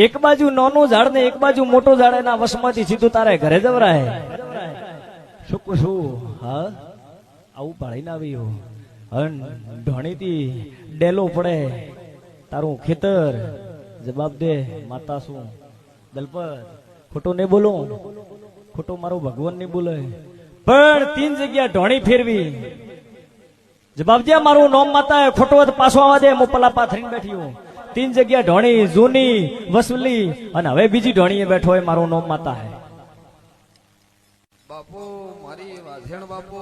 એક બાજુ નાનું ઝાડ ને એક બાજુ મોટું ઝાડ, એના વશમાંથી સીધું તારે ઘરે જવરાય. શું શું? હા, આવું પાડીને આવ્યું. ઢોણીથી ડેલો પડે, તારું ખેતર. જવાબ દે, માતા શું? દલપત, ખોટું નહીં બોલું, ખોટું મારું ભગવાન નહીં બોલે. પણ 3 જગ્યા ઢોણી ફેરવી. જવાબ દે, મારું નોમ માતા હે, ખોટું હોય તો પાછો આવવા દે. હું પલા પાથરીને બેઠી હું. 3 જગ્યા ઢોણી, જૂની વસુલી, અને હવે બીજી ઢોણીએ બેઠો હોય. મારું નોમ માતા હે. બાપુ મારી વાધેણ બાપુ.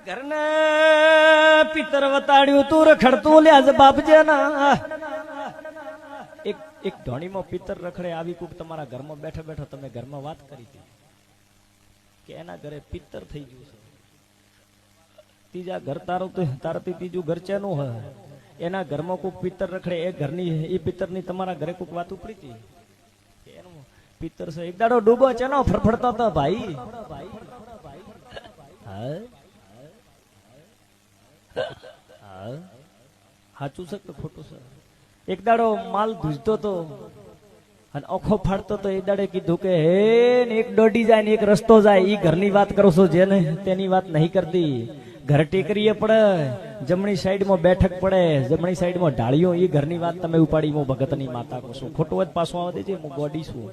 ઘરને પિતર વતાડ્યું તું રખડતું લ્યા જવાબ છે ના. એક ઢોણીમાં પિતર રખડે, આવી કોક તમારા ઘરમાં બેઠા બેઠા તમે ઘરમાં વાત કરી હતી કે એના ઘરે પિતર થઈ ગયું છે. ત્રીજા ઘર તારથી ત્રીજું ઘર ચેનું હોય, એના ઘરમાં કોક પિતર રખડે, એ ઘરની એ પિતરની તમારા ઘરે કોક વાત ઉપડી હતી કે એનું પિતર છે. એક દાડો ડૂબો ચેનો ફરફડતો હતો ભાઈ. હા સાચું છે કે ખોટું છે? એક દાડો માલ ધૂજતો તો અને ઓખો ફાડતો તો. એ દાડે કીધું કે હે ને એક દોડી જાય ને એક રસ્તો જાય. ઈ ઘરની વાત કરો છો, જેને તેની વાત નહીં કરતી. ઘર ટેકરીએ પડે, જમણી સાઈડમાં બેઠક પડે, જમણી સાઈડમાં ઢાળીઓ. એ ઘરની વાત તમે ઉપાડી. હું ભગતની માતા કહું છું. ખોટું જ પાછું આવવા દેજે, હું ગોડી છું.